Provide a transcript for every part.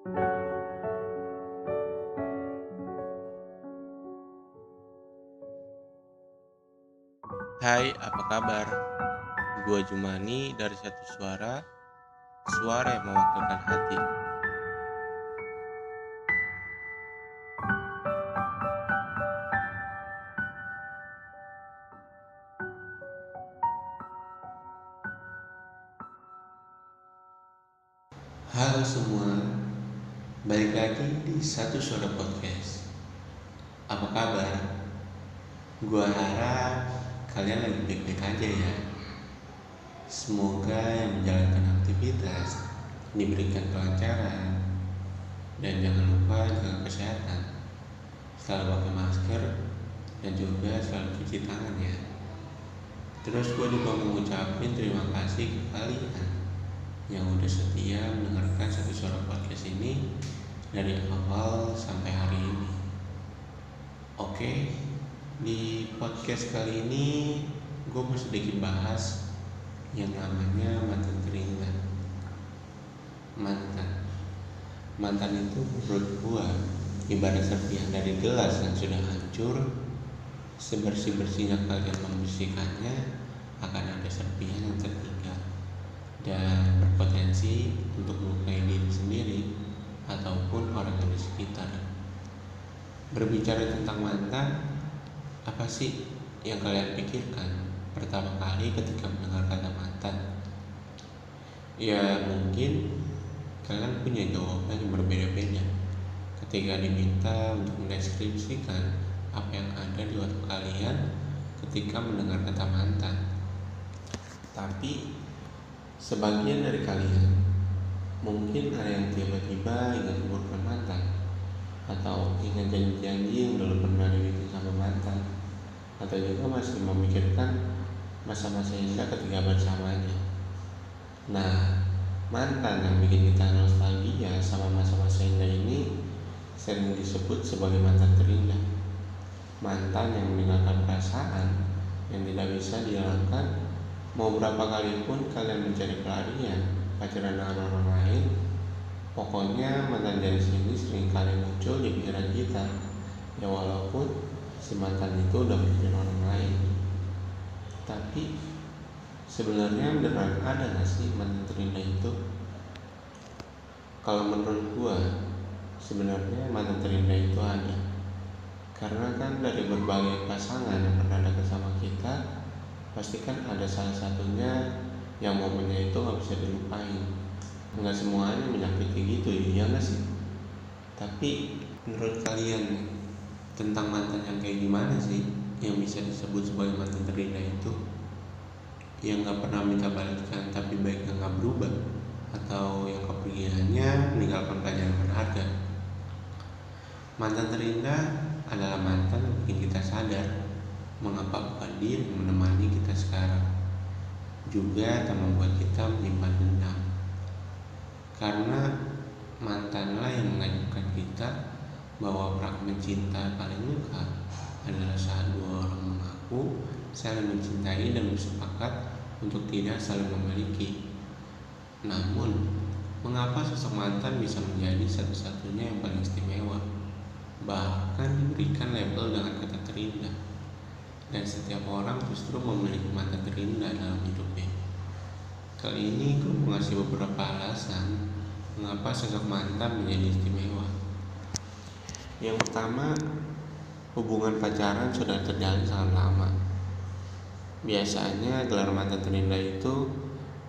Hai, apa kabar? Gua Jumani dari Satu Suara, suara yang mewakilkan hati. Halo semua, balik lagi di Satu Suara Podcast. Apa kabar? Gua harap kalian lagi baik-baik aja ya. Semoga yang menjalankan aktivitas diberikan kelancaran dan jangan lupa jaga kesehatan. Selalu pakai masker dan juga selalu cuci tangan ya. Terus gue juga mau ngucapin terima kasih ke kalian yang udah setia mendengarkan Satu Suara Podcast ini dari awal sampai hari ini. Oke, di podcast kali ini gue mau sedikit bahas yang namanya mantan terindah. Mantan itu menurut gue ibarat serpihan dari gelas yang sudah hancur. Sebersih-bersihnya kalian membersihkannya, akan ada serpihan yang tertinggal dan berpotensi untuk melukai diri sendiri ataupun orang yang di sekitar. Berbicara tentang mantan, apa sih yang kalian pikirkan pertama kali ketika mendengar kata mantan? Ya mungkin kalian punya jawaban yang berbeda-beda ketika diminta untuk mendeskripsikan apa yang ada di otak kalian ketika mendengar kata mantan. Tapi sebagian dari kalian mungkin ada yang tiba-tiba ingat keburukan mantan, atau ingat janji-janji yang dulu pernah dibikin sama mantan, atau juga masih memikirkan masa-masa indah ketika bersamanya. Nah, mantan yang bikin kita nostalgia sama masa-masa indah ini sering disebut sebagai mantan terindah. Mantan yang meninggalkan perasaan yang tidak bisa dihilangkan. Mau berapa kali pun kalian mencari pelarian, pacaran dengan orang lain, pokoknya mantan jenis ini sering kali muncul di pikiran kita. Ya walaupun si mantan itu udah punya orang lain. Tapi sebenarnya beneran ada gak sih mantan terindah itu? Kalau menurut gua, sebenarnya mantan terindah itu ada. Karena kan dari berbagai pasangan yang pernah dekat sama kita, pasti kan ada salah satunya yang momennya itu gak bisa dilupain. Nggak semuanya menyakiti gitu ya gak sih? Tapi menurut kalian tentang mantan yang kayak gimana sih yang bisa disebut sebagai mantan terindah itu? Yang gak pernah minta balikan tapi baiknya gak berubah, atau yang kepergiannya meninggalkan pelajaran berharga? Mantan terindah adalah mantan yang bikin kita sadar mengapa bukan dia yang menemani kita sekarang, juga tak membuat kita menyimpan dendam. Karena mantanlah yang mengajarkan kita bahwa fragmen cinta paling lengkap adalah saat dua orang mengaku saling mencintai dan bersepakat untuk tidak saling memiliki. Namun, mengapa sosok mantan bisa menjadi satu-satunya yang paling istimewa, bahkan diberikan label dengan kata terindah? Dan setiap orang justru memiliki mantan terindah dalam hidupnya. Kali ini gue mau ngasih beberapa alasan mengapa sosok mantan menjadi istimewa. Yang pertama, hubungan pacaran sudah terjalin sangat lama. Biasanya gelar mantan terindah itu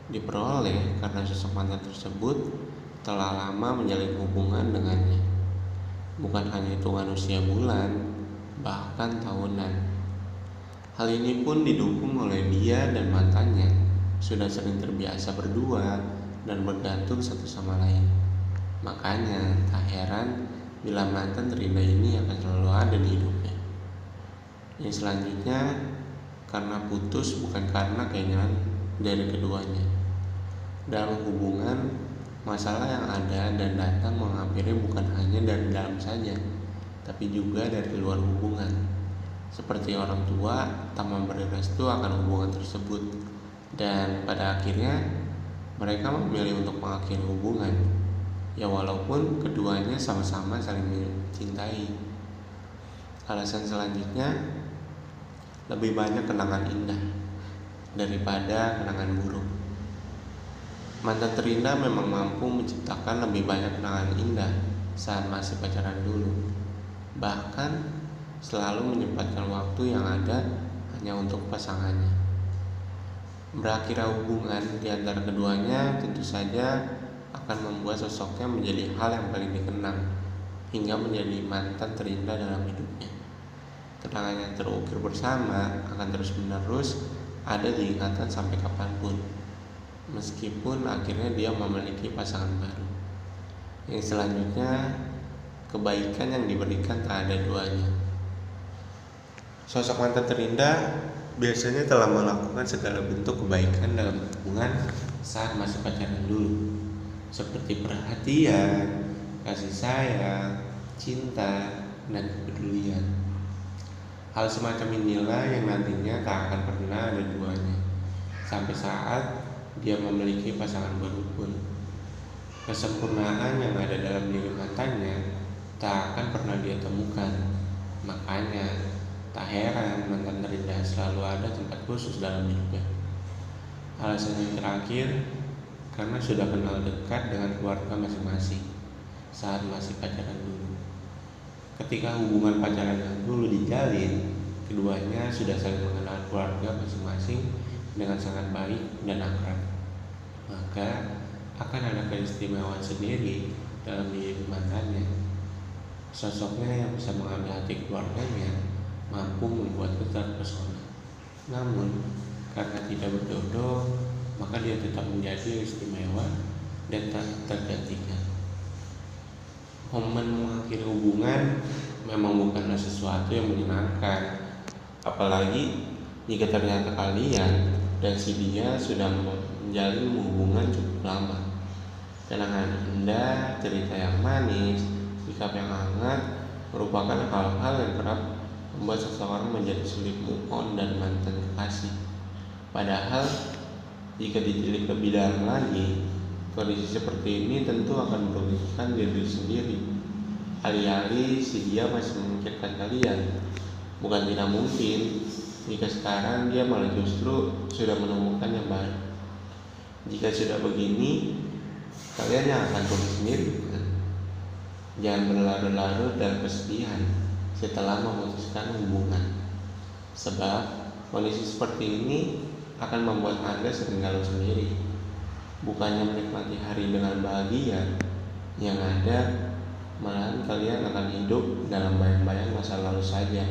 diperoleh karena sosok mantan tersebut telah lama menjalin hubungan dengannya. Bukan hanya hitungan usia bulan, bahkan tahunan. Hal ini pun didukung oleh dia dan mantannya sudah sering terbiasa berdua dan bergantung satu sama lain. Makanya tak heran bila mantan terindah ini akan selalu ada di hidupnya. Yang selanjutnya, karena putus bukan karena keinginan dari keduanya. Dalam hubungan, masalah yang ada dan datang menghampiri bukan hanya dari dalam saja, tapi juga dari luar hubungan. Seperti orang tua tak memberi restu akan hubungan tersebut, dan pada akhirnya mereka memilih untuk mengakhiri hubungan. Ya walaupun keduanya sama-sama saling mencintai. Alasan selanjutnya, lebih banyak kenangan indah daripada kenangan buruk. Mantan terindah memang mampu menciptakan lebih banyak kenangan indah saat masih pacaran dulu. Bahkan selalu menyempatkan waktu yang ada hanya untuk pasangannya. Berakhirnya hubungan di antara keduanya tentu saja akan membuat sosoknya menjadi hal yang paling dikenang hingga menjadi mantan terindah dalam hidupnya. Kenangan yang terukir bersama akan terus-menerus ada di ingatan sampai kapanpun, meskipun akhirnya dia memiliki pasangan baru. Yang selanjutnya, kebaikan yang diberikan tak ada duanya. Sosok mantan terindah biasanya telah melakukan segala bentuk kebaikan dalam hubungan saat masih pacaran dulu, seperti perhatian, kasih sayang, cinta, dan kepedulian. Hal semacam inilah yang nantinya tak akan pernah ada duanya, sampai saat dia memiliki pasangan baru pun. Kesempurnaan yang ada dalam diri mantannya tak akan pernah dia temukan. Makanya tak heran mantan terindah selalu ada tempat khusus dalam hidupnya. Alasan yang terakhir, karena sudah kenal dekat dengan keluarga masing-masing saat masih pacaran dulu. Ketika hubungan pacaran yang dulu dijalin, keduanya sudah saling mengenal keluarga masing-masing dengan sangat baik dan akrab. Maka akan ada keistimewaan sendiri dalam diri mantannya. Sosoknya yang bisa mengambil hati keluarganya mampu membuatnya terpesona. Namun karena tidak berjodoh, maka dia tetap menjadi istimewa dan tak tergantikan. Momen mengakhiri hubungan memang bukanlah sesuatu yang menyenangkan, apalagi jika ternyata kalian dan si dia sudah menjalin hubungan cukup lama. Kenangan indah, cerita yang manis, sikap yang hangat merupakan hal-hal yang kerap membuat seseorang menjadi sulit move on dari mantan kekasih. Padahal jika ditilik lebih dalam lagi, kondisi seperti ini tentu akan merugikan diri sendiri. Alih-alih si dia masih memikirkan kalian. Bukan tidak mungkin jika sekarang dia malah justru sudah menemukan yang baru. Jika sudah begini, kalian yang akan rugi sendiri, bukan? Jangan berlarut-larut dalam kesedihan setelah memutuskan hubungan, sebab kondisi seperti ini akan membuat Anda sering galau sendiri. Bukannya menikmati hari dengan bahagia, yang ada malahan kalian akan hidup dalam bayang-bayang masa lalu saja.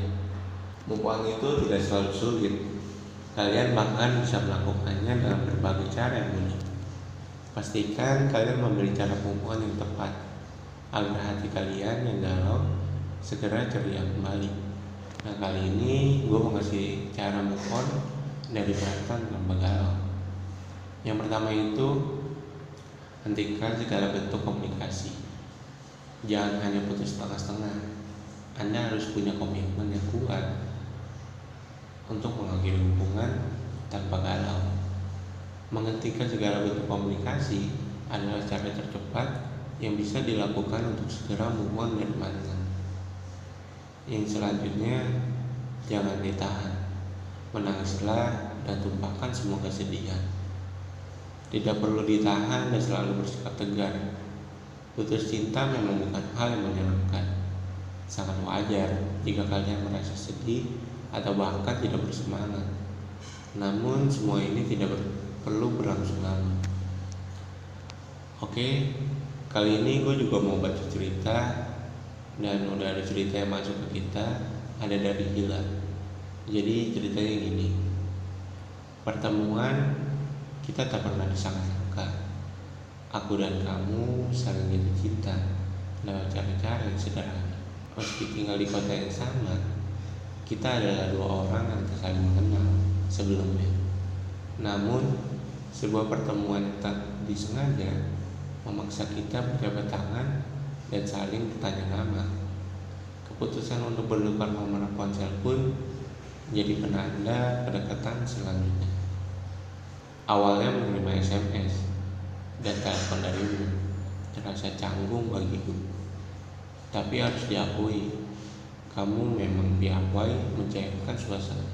Move on itu tidak selalu sulit. Kalian bahkan bisa melakukannya dalam berbagai cara yang unik. Pastikan kalian memberi cara move on yang tepat agar hati kalian yang galau segera ceria kembali. Nah, kali ini gue mau ngasih cara move on dari mantan tanpa galau. Yang pertama itu, hentikan segala bentuk komunikasi. Jangan hanya putus setengah-setengah. Anda harus punya komitmen yang kuat untuk mengakhiri hubungan tanpa galau. Menghentikan segala bentuk komunikasi adalah cara tercepat yang bisa dilakukan untuk segera move on dari mantan. Yang selanjutnya, jangan ditahan. Menangislah dan tumpahkan semua kesedihan. Tidak perlu ditahan dan selalu bersikap tegar. Putus cinta memang bukan hal yang menyenangkan. Sangat wajar jika kalian merasa sedih atau bahkan tidak bersemangat. Namun semua ini tidak perlu berlangsung lama. Oke, kali ini gue juga mau baca cerita, dan udah ada cerita yang masuk ke kita, ada dari Hila. Jadi ceritanya gini. Pertemuan kita tak pernah disangka-sangka. Aku dan kamu saling jatuh cinta lewat cara-cara yang sederhana. Meski tinggal di kota yang sama, kita adalah dua orang yang tak saling mengenal sebelumnya. Namun sebuah pertemuan yang tak disengaja memaksa kita berjabat tangan dan saling bertanya nama. Keputusan untuk bertukar nomor ponsel pun menjadi penanda kedekatan selanjutnya. Awalnya menerima SMS dan telepon darimu, terasa canggung bagiku. Tapi harus diakui, kamu memang piawai mencairkan suasana.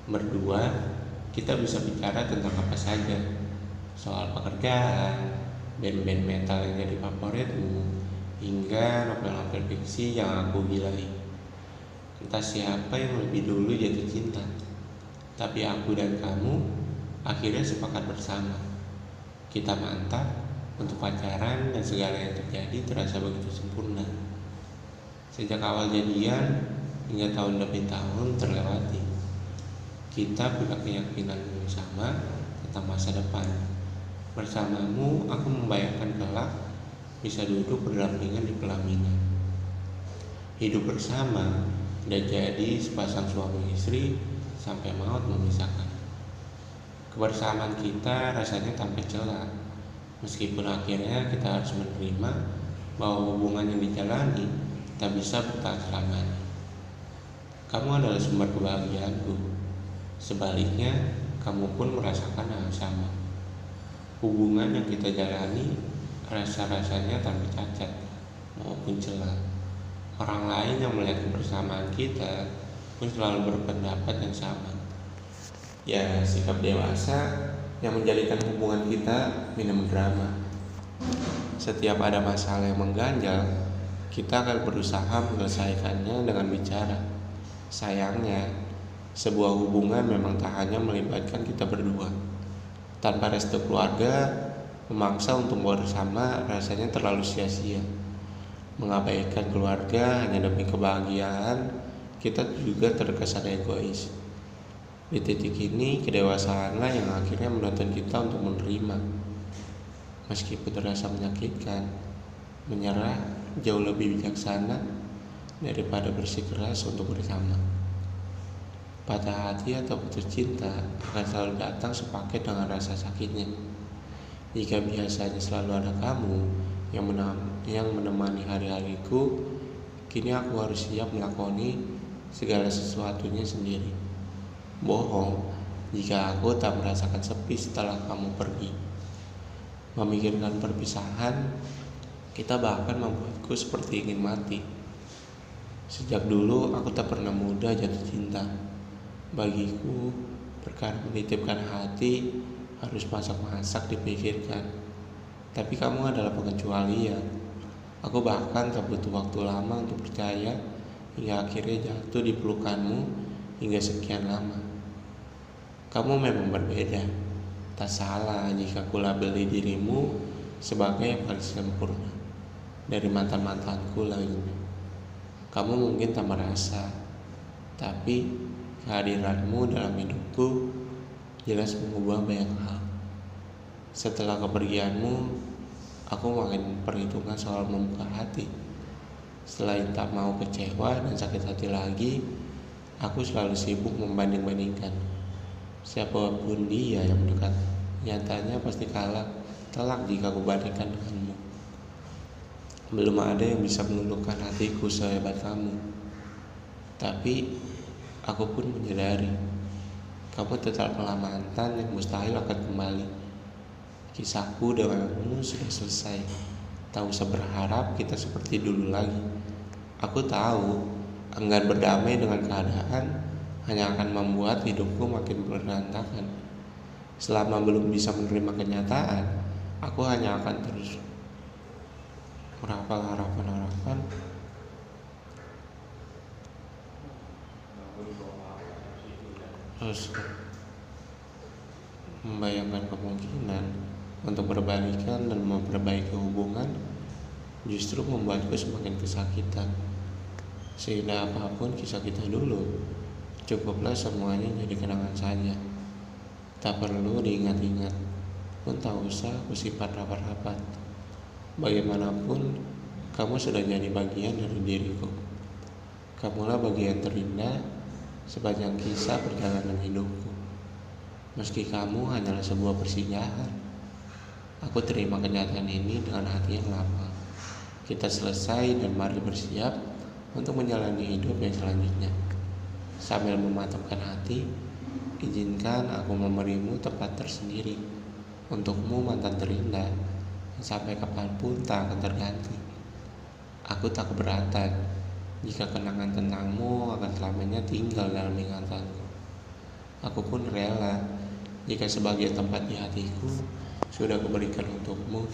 Berdua, kita bisa bicara tentang apa saja. Soal pekerjaan, band-band metal yang jadi favoritmu, hingga novel-novel fiksi yang aku gilai. Entah siapa yang lebih dulu jatuh cinta, tapi aku dan kamu akhirnya sepakat bersama. Kita mantap untuk pacaran dan segala yang terjadi terasa begitu sempurna. Sejak awal jadian hingga tahun demi tahun terlewati, kita punya keyakinan yang sama tentang masa depan. Bersamamu, aku membayangkan kelak bisa duduk berdampingan di pelaminan, hidup bersama dan jadi sepasang suami istri sampai maut memisahkan. Kebersamaan kita rasanya tanpa celah, meskipun akhirnya kita harus menerima bahwa hubungan yang dijalani tak bisa bertahan selamanya. Kamu adalah sumber kebahagiaanku. Sebaliknya, kamu pun merasakan hal yang sama. Hubungan yang kita jalani rasa-rasanya tanpa cacat maupun celah. Orang lain yang melihat kebersamaan kita pun selalu berpendapat yang sama. Ya, sikap dewasa yang menjadikan hubungan kita minum drama. Setiap ada masalah yang mengganjal, kita akan berusaha menyelesaikannya dengan bicara. Sayangnya, sebuah hubungan memang tak hanya melibatkan kita berdua. Tanpa restu keluarga, memaksa untuk bersama rasanya terlalu sia-sia. Mengabaikan keluarga hanya demi kebahagiaan, kita juga terkesan egois. Di titik ini, kedewasaanlah yang akhirnya menuntun kita untuk menerima. Meskipun terasa menyakitkan, menyerah jauh lebih bijaksana daripada bersikeras untuk bersama. Patah hati atau putus cinta akan selalu datang sepaket dengan rasa sakitnya. Jika biasanya selalu ada kamu yang menemani hari-hariku, kini aku harus siap melakoni segala sesuatunya sendiri. Bohong jika aku tak merasakan sepi setelah kamu pergi. Memikirkan perpisahan, kita bahkan membuatku seperti ingin mati. Sejak dulu aku tak pernah mudah jatuh cinta. Bagiku, perkara menitipkan hati harus masak-masak dipikirkan. Tapi kamu adalah pengecualian. Aku bahkan tak butuh waktu lama untuk percaya hingga akhirnya jatuh di pelukanmu hingga sekian lama. Kamu memang berbeda. Tak salah jika ku labeli dirimu sebagai yang paling sempurna dari mantan-mantanku lainnya. Kamu mungkin tak merasa, tapi kehadiranmu dalam hidupku jelas mengubah banyak hal. Setelah kepergianmu, aku makin perhitungan soal membuka hati. Selain tak mau kecewa dan sakit hati lagi, aku selalu sibuk membanding-bandingkan. Siapapun dia yang mendekat, nyatanya pasti kalah telak jika aku bandingkan denganmu. Belum ada yang bisa meluluhkan hatiku sehebat kamu. Tapi aku pun menyadari kamu tetaplah mantan yang mustahil akan kembali. Kisahku denganmu sudah selesai. Tak usah berharap kita seperti dulu lagi. Aku tahu enggan berdamai dengan keadaan hanya akan membuat hidupku makin berantakan. Selama belum bisa menerima kenyataan, aku hanya akan terus merapal harapan-harapan terus membayangkan kemungkinan untuk berbalikan dan memperbaiki hubungan justru membuatku semakin kesakitan. Sehingga apapun kisah kita dulu, cukuplah semuanya jadi kenangan saja. Tak perlu diingat-ingat, pun tak usah kusimpan rapat-rapat. Bagaimanapun, kamu sudah jadi bagian dari diriku. Kamulah bagian terindah sepanjang kisah perjalanan hidupku. Meski kamu hanyalah sebuah persinggahan, aku terima kenyataan ini dengan hati yang lapang. Kita selesai dan mari bersiap untuk menjalani hidup yang selanjutnya. Sambil mematapkan hati, izinkan aku memberimu tempat tersendiri. Untukmu mantan terindah sampai kapanpun tak akan terganti. Aku tak keberatan jika kenangan tentangmu akan selamanya tinggal dalam ingatanku. Aku pun rela jika sebagian tempat di hatiku sudah kuberikan untukmu.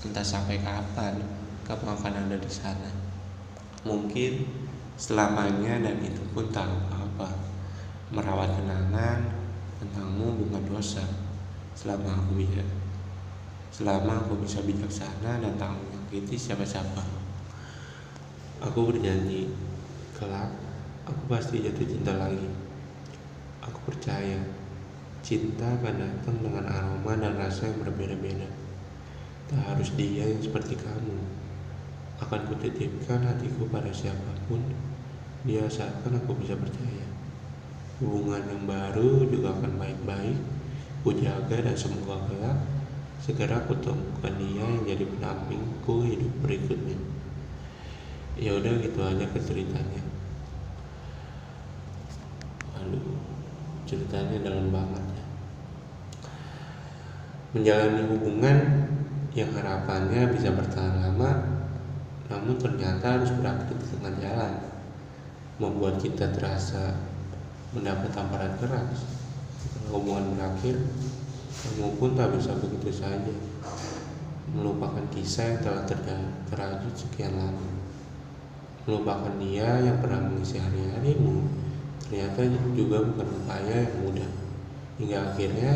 Entah sampai kapan kamu akan ada di sana. Mungkin selamanya, dan itu pun tak apa-apa. Merawat kenangan tentangmu bukan dosa selama aku bisa bijaksana dan tak menyakiti siapa-siapa. Aku berjanji, kelak aku pasti jatuh cinta lagi. Aku percaya cinta akan datang dengan aroma dan rasa yang berbeda-beda. Tak harus dia yang seperti kamu. Akan kutitipkan hatiku pada siapapun, dia asalkan aku bisa percaya. Hubungan yang baru juga akan baik-baik ku jaga, dan semoga kelak segera aku temukan dia yang jadi pendampingku hidup berikutnya. Ya udah, gitu aja ke ceritanya. Aduh, ceritanya dalam banget ya. Menjalani hubungan yang harapannya bisa bertahan lama, namun ternyata harus berakhir di tengah jalan, membuat kita terasa mendapat tamparan keras. Hubungan berakhir, kamu pun tak bisa begitu saja melupakan kisah yang telah terajut sekian lama. Melupakan dia yang pernah mengisi hari-harimu ternyata juga bukan upaya yang mudah. Hingga akhirnya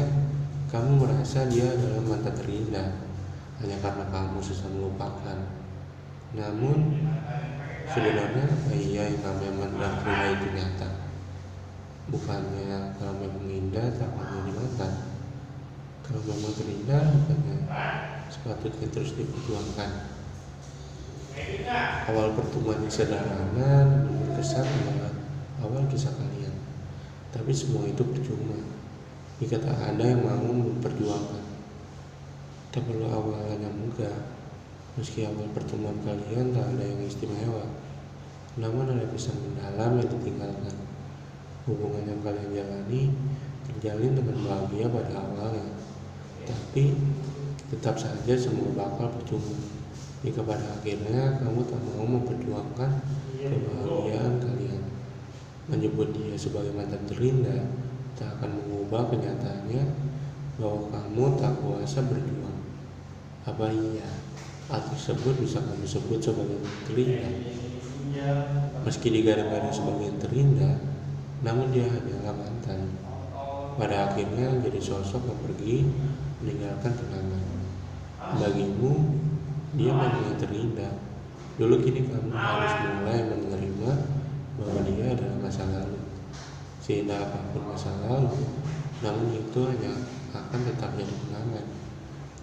kamu merasa dia adalah mantan terindah hanya karena kamu susah melupakan. Namun sebenarnya apa iya yang namanya mantan terindah itu nyata? Bukannya kalau memang indah tak akan jadi mantan. Kalau memang terindah, bukannya sepatutnya terus diperjuangkan. Awal pertemuan yang sederhana namun berkesan adalah awal kisah kalian. Tapi semua itu percuma jika tak ada yang mau memperjuangkan. Tak perlu awalan yang megah. Meski awal pertemuan kalian tak ada yang istimewa, namun ada pesan mendalam yang ditinggalkan. Hubungan yang kalian jalani terjalin dengan bahagia pada awalnya, tapi tetap saja semua bakal percuma jika pada akhirnya kamu tak mau memperjuangkan kebahagiaan kalian. Menyebut dia sebagai mantan terindah tak akan mengubah kenyataannya bahwa kamu tak kuasa berjuang. Apa iya hal tersebut bisa kamu sebut sebagai terindah? Meski digadang-gadang sebagai terindah, namun dia hanyalah mantan. Pada akhirnya jadi sosok yang pergi meninggalkan kenangan. Bagimu, dia memang terindah. Dulu kini kamu harus mulai menerima bahwa dia adalah masa lalu. Seindah apapun masa lalu, namun itu hanya akan tetap jadi kenangan.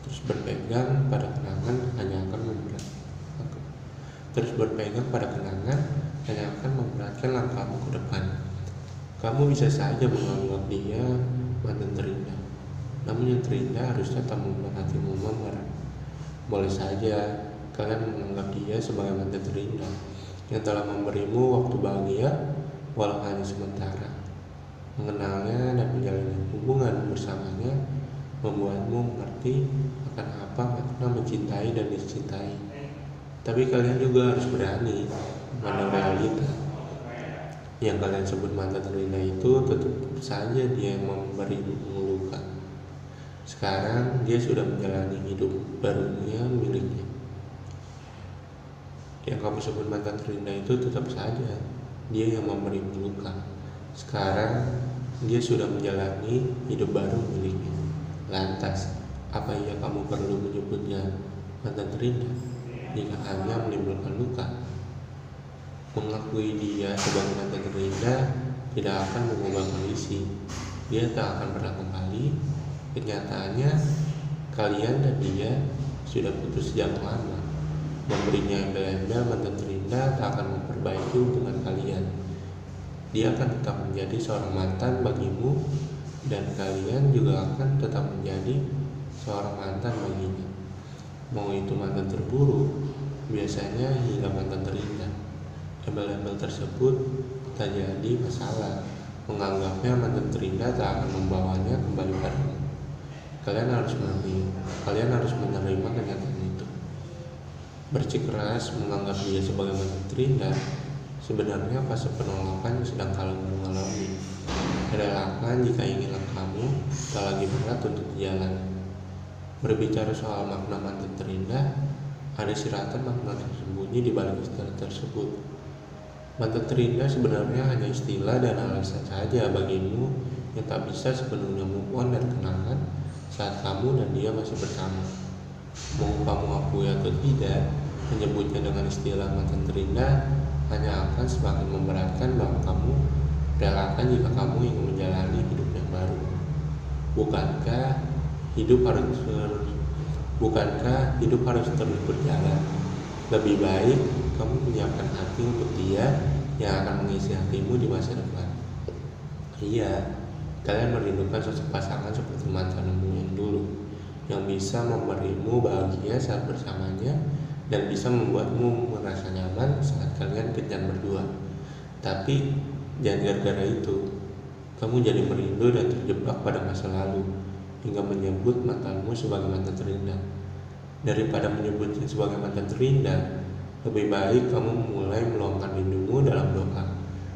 Terus berpegang pada kenangan hanya akan memberatkan langkahmu ke depan. Kamu bisa saja menganggap dia mantan terindah, namun yang terindah harusnya tak membuat hatimu memer. Boleh saja kalian menganggap dia sebagai mantan terindah yang telah memberimu waktu bahagia walau hanya sementara. Mengenalnya dan menjalin hubungan bersamanya membuatmu mengerti akan apa makna mencintai dan dicintai. Tapi kalian juga harus berani memandang realita. Yang kalian sebut mantan terindah itu tetap saja dia yang memberimu luka. Sekarang dia sudah menjalani hidup barunya miliknya. Yang kamu sebut mantan terindah itu tetap saja dia yang memberimu luka. Sekarang dia sudah menjalani hidup baru miliknya. Lantas, apa iya kamu perlu menyebutnya mantan terindah jika hanya menimbulkan luka? Mengakui dia sebagai mantan terindah tidak akan mengubah kondisi. Dia tak akan pernah kembali. Kenyataannya, kalian dan dia sudah putus sejak lama. Memberinya embel-embel mantan terindah tak akan memperbaiki hubungan kalian. Dia akan tetap menjadi seorang mantan bagimu, dan kalian juga akan tetap menjadi seorang mantan baginya. Mau itu mantan terburuk, biasanya hingga mantan terindah. Embel-embel tersebut tak jadi masalah. Menganggapnya mantan terindah tak akan membawanya kembali padamu. Kalian harus menerima kenyataan itu. Bersikeras menganggap dia sebagai mantan terindah sebenarnya fase penolakan yang sedang kalian alami. Relakan jika inginlah kamu tak lagi berat untuk jalan. Berbicara soal makna mantan terindah, ada siratan makna tersembunyi di balik istilah tersebut. Mantan terindah sebenarnya hanya istilah dan alasan saja bagimu yang tak bisa sepenuhnya move on dan kenangan saat kamu dan dia masih bersama. Mau kamu akui atau tidak, menyebutnya dengan istilah mantan terindah hanya akan semakin memberatkan bahwa kamu relakan jika kamu ingin menjalani hidup yang baru. Bukankah hidup harus terus berjalan? Lebih baik kamu menyiapkan hati untuk dia yang akan mengisi hatimu di masa depan. Iya, kalian merindukan sosok pasangan seperti mantanmu yang dulu, yang bisa memberimu bahagia saat bersamanya dan bisa membuatmu merasa nyaman saat kalian kencan berdua. Tapi jangan gara-gara itu kamu jadi merindu dan terjebak pada masa lalu hingga menyebut mantanmu sebagai mantan terindah. Daripada menyebutnya sebagai mantan terindah, lebih baik kamu mulai meluangkan rindumu dalam doa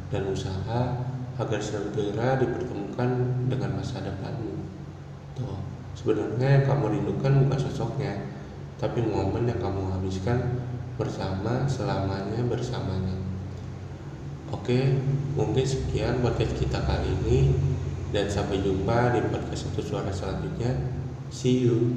dan usaha agar segera dipertemukan dengan masa depanmu. Tuh, sebenarnya yang kamu rindukan bukan sosoknya, tapi momen yang kamu habiskan bersama selamanya bersamanya. Oke, mungkin sekian podcast kita kali ini dan sampai jumpa di podcast Satu Suara selanjutnya. See you.